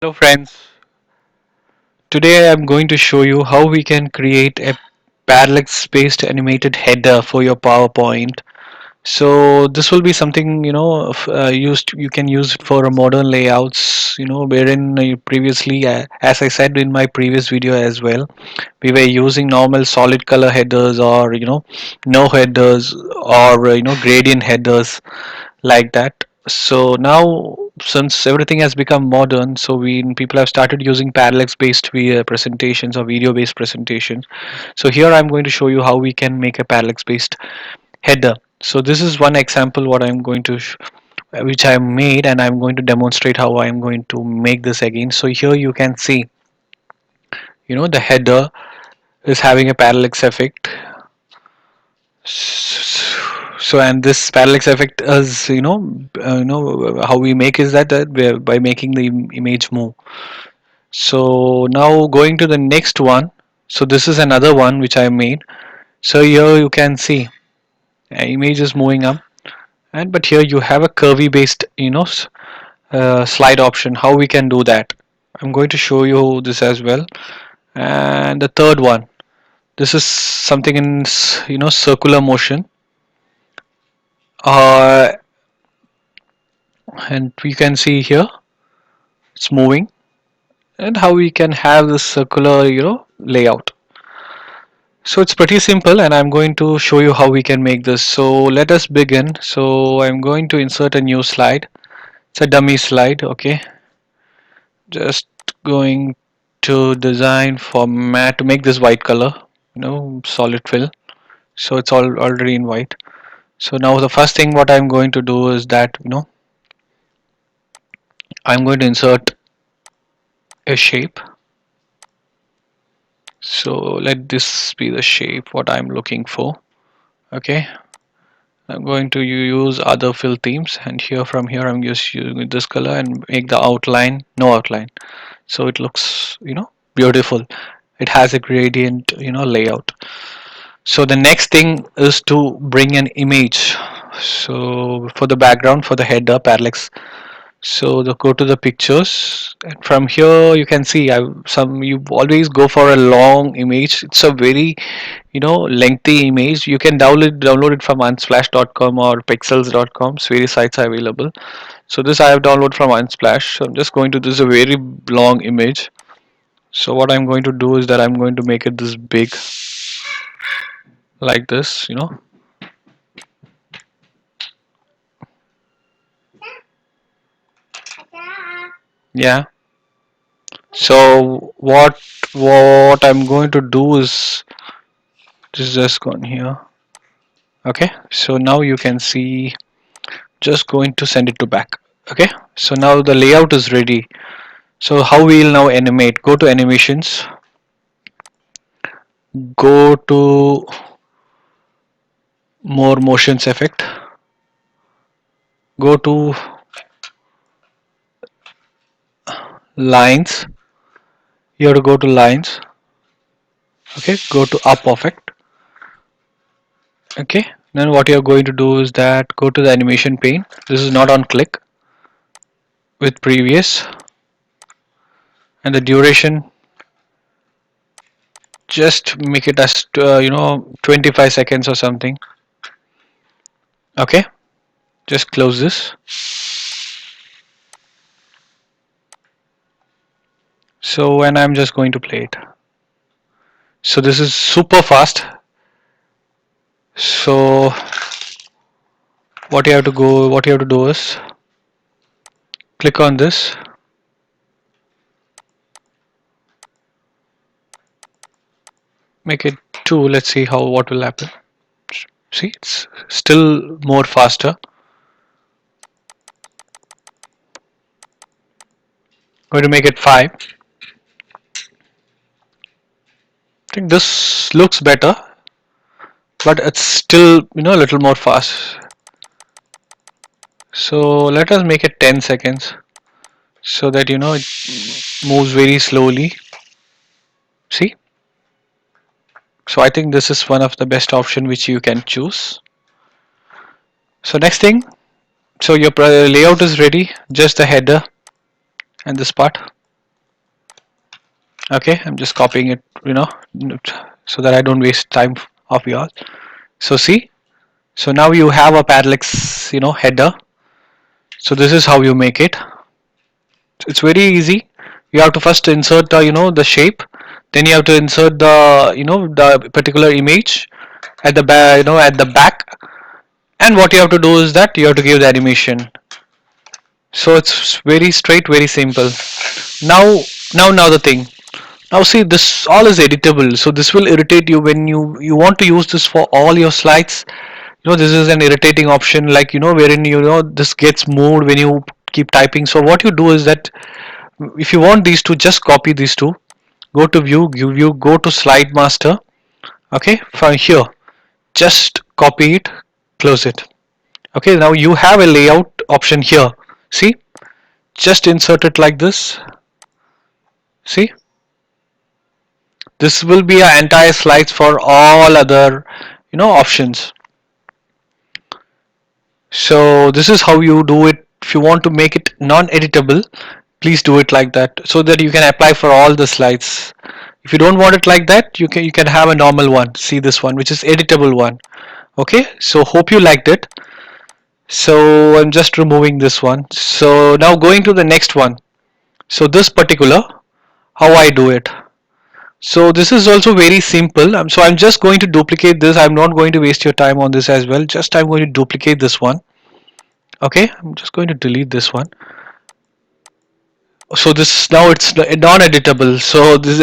Hello friends, today I'm going to show you how we can create a parallax based animated header for your PowerPoint. So this will be something used you can use it for a modern layouts, wherein previously, as I said in my previous video as well, we were using normal solid color headers, or no headers, or gradient headers, like that. So now, since everything has become modern, so we people have started using parallax based presentations or video based presentations. So here I'm going to show you how we can make a parallax based header. So this is one example what I'm going to which I made, and I'm going to demonstrate how I'm going to make this again. So here you can see, the header is having a parallax effect. So, and this parallax effect is, how we make is that, by making the image move. So now going to the next one. So this is another one which I made. So here you can see image is moving up, and but here you have a curvy based, slide option. How we can do that? I'm going to show you this as well. And the third one, this is something in circular motion, uh, and we can see here it's moving, and how we can have this circular layout. So it's pretty simple, and I'm going to show you how we can make this. So let us begin. So I'm going to insert a new slide. It's a dummy slide. Okay, just going to design format to make this white color, solid fill. So it's all already in white. So now the first thing what I'm going to do is that, I'm going to insert a shape. So let this be the shape what I'm looking for. Okay, I'm going to use other fill themes, and here, from here, I'm just using this color and make the outline no outline, so it looks beautiful. It has a gradient layout. So the next thing is to bring an image. So for the background, for the header, parallax. So go to the pictures, and from here you can see, you always go for a long image. It's a very lengthy image. You can download it from unsplash.com or pixels.com. So various sites are available. So this I have downloaded from Unsplash. So I'm just going to, this is a very long image. So what I'm going to do is that I'm going to make it this big, like this, yeah. So what I'm going to do is just gone here. Okay, so now you can see, just going to send it to back. Okay, so now the layout is ready. So how we'll now animate? Go to animations, go to more motions effect, go to lines. You have to go to lines. Okay, go to up effect. Okay, then what you're going to do is that go to the animation pane. This is not on click, with previous, and the duration, just make it as 25 seconds or something. Okay, just close this. So, and I'm just going to play it. So this is super fast. So what you have to do is click on this, make it 2. Let's see how what will happen. See, it's still more faster. Going to make it 5. I think this looks better, but it's still a little more fast. So let us make it 10 seconds, so that it moves very slowly. See, so I think this is one of the best option which you can choose. So next thing, so your layout is ready, just the header and this part. Okay, I'm just copying it, so that I don't waste time of yours. So see, so now you have a parallax, header. So this is how you make it. It's very easy. You have to first insert the shape, then you have to insert the particular image at the back, at the back, and what you have to do is that you have to give the animation. So it's very straight, very simple. Now, now the thing. Now see, this all is editable, so this will irritate you when you want to use this for all your slides. This is an irritating option, like wherein this gets moved when you keep typing. So what you do is that if you want these two, just copy these two. Go to view, go to slide master. Okay, from here, just copy it, close it. Okay, now you have a layout option here. See, just insert it like this. See, this will be our entire slides for all other options. So this is how you do it. If you want to make it non-editable, please do it like that, so that you can apply for all the slides. If you don't want it like that, you can have a normal one. See this one, which is editable one. Okay, so hope you liked it. So I'm just removing this one. So now going to the next one. So this particular, how I do it. So this is also very simple. So I'm just going to duplicate this. I'm not going to waste your time on this as well. Just I'm going to duplicate this one. Okay, I'm just going to delete this one. So this now it's non-editable. So this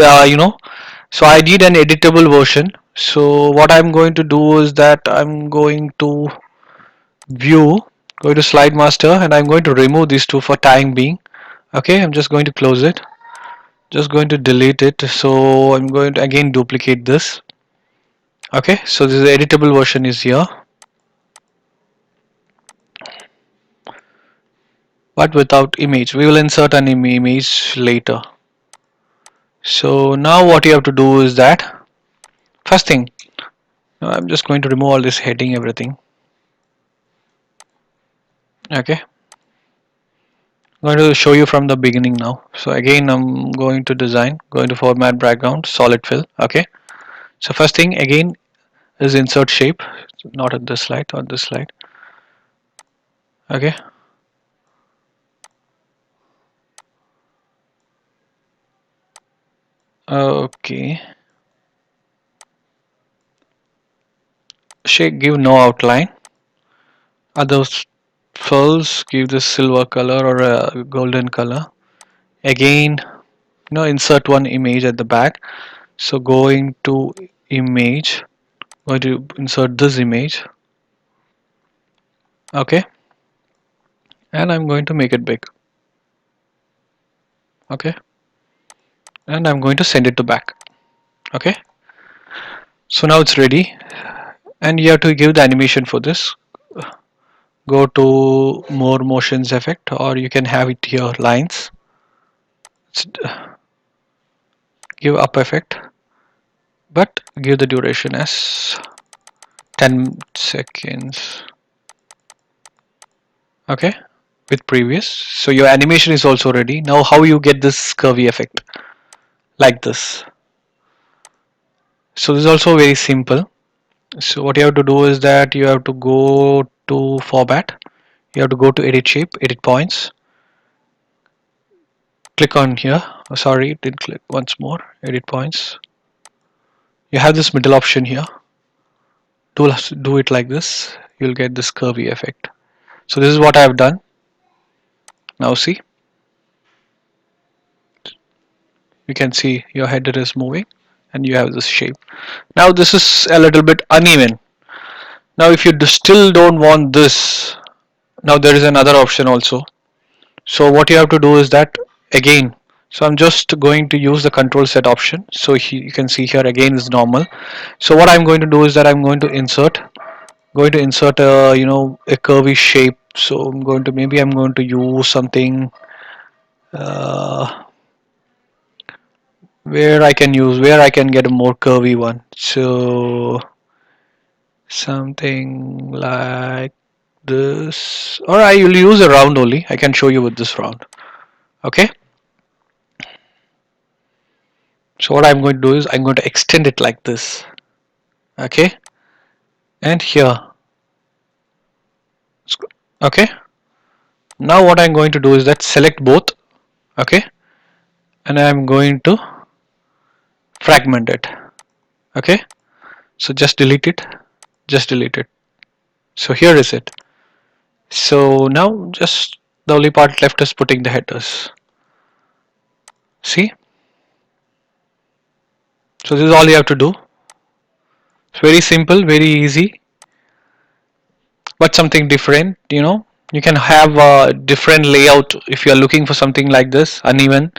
so I need an editable version. So what I'm going to do is that I'm going to view, go to slide master, and I'm going to remove these two for time being. Okay, I'm just going to close it, just going to delete it. So I'm going to again duplicate this. Okay, so this is the editable version is here, but without image. We will insert an image later. So now what you have to do is that first thing, I'm just going to remove all this heading, everything. Okay, I'm going to show you from the beginning now. So again, I'm going to design, going to format background, solid fill. Okay, so first thing again is insert shape, not on this slide, on this slide. Okay, okay, shape, give no outline. Others fills, give this silver color or a golden color. Again, insert one image at the back. So going to image, going to insert this image. Okay, and I'm going to make it big. Okay, and I'm going to send it to back. Okay, so now it's ready, and you have to give the animation for this. Go to more motions effect, or you can have it here, lines. Give up effect, but give the duration as 10 seconds. Okay, with previous. So your animation is also ready. Now how you get this curvy effect like this. So this is also very simple. So what you have to do is that you have to go to format. You have to go to edit shape, edit points. Click on here. Oh, sorry, didn't click once more. Edit points. You have this middle option here. Do it like this. You'll get this curvy effect. So this is what I have done. Now see, you can see your header is moving and you have this shape. Now this is a little bit uneven. Now if you still don't want this, now there is another option also. So what you have to do is that again, so I'm just going to use the control set option. So you can see here again is normal. So what I'm going to do is that I'm going to insert a a curvy shape. So I'm going to use something uh, where I can get a more curvy one. So something like this, or I will use a round only. I can show you with this round. Okay, So what I'm going to do is I'm going to extend it like this. Okay, and here. Okay, now what I'm going to do is that select both. Okay, and I'm going to fragment it. Okay, so just delete it, just delete it. So here is it. So now just the only part left is putting the headers. See, so this is all you have to do. It's very simple, very easy, but something different. You can have a different layout if you are looking for something like this, uneven,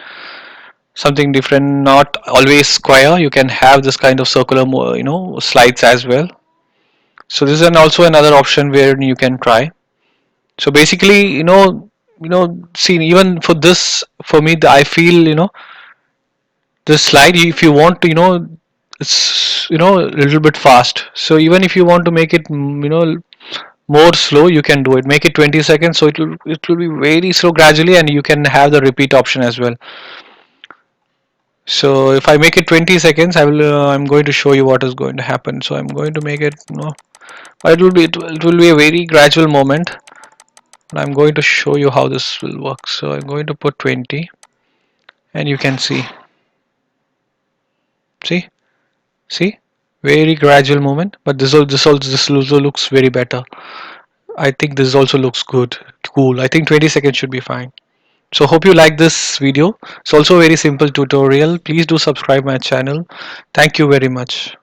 something different, not always square. You can have this kind of circular, slides as well. So this is also another option where you can try. So basically, see, even for this, for me, I feel, this slide, if you want to, it's, a little bit fast. So even if you want to make it, more slow, you can do it. Make it 20 seconds, so it will be very slow gradually, and you can have the repeat option as well. So if I make it 20 seconds, I'm going to show you what is going to happen. So I'm going to make it, it will be a very gradual moment. I'm going to show you how this will work. So I'm going to put 20, and you can see, see, very gradual movement. But this also looks very better. I think this also looks good, cool. I think 20 seconds should be fine. So hope you like this video. It's also a very simple tutorial. Please do subscribe my channel. Thank you very much.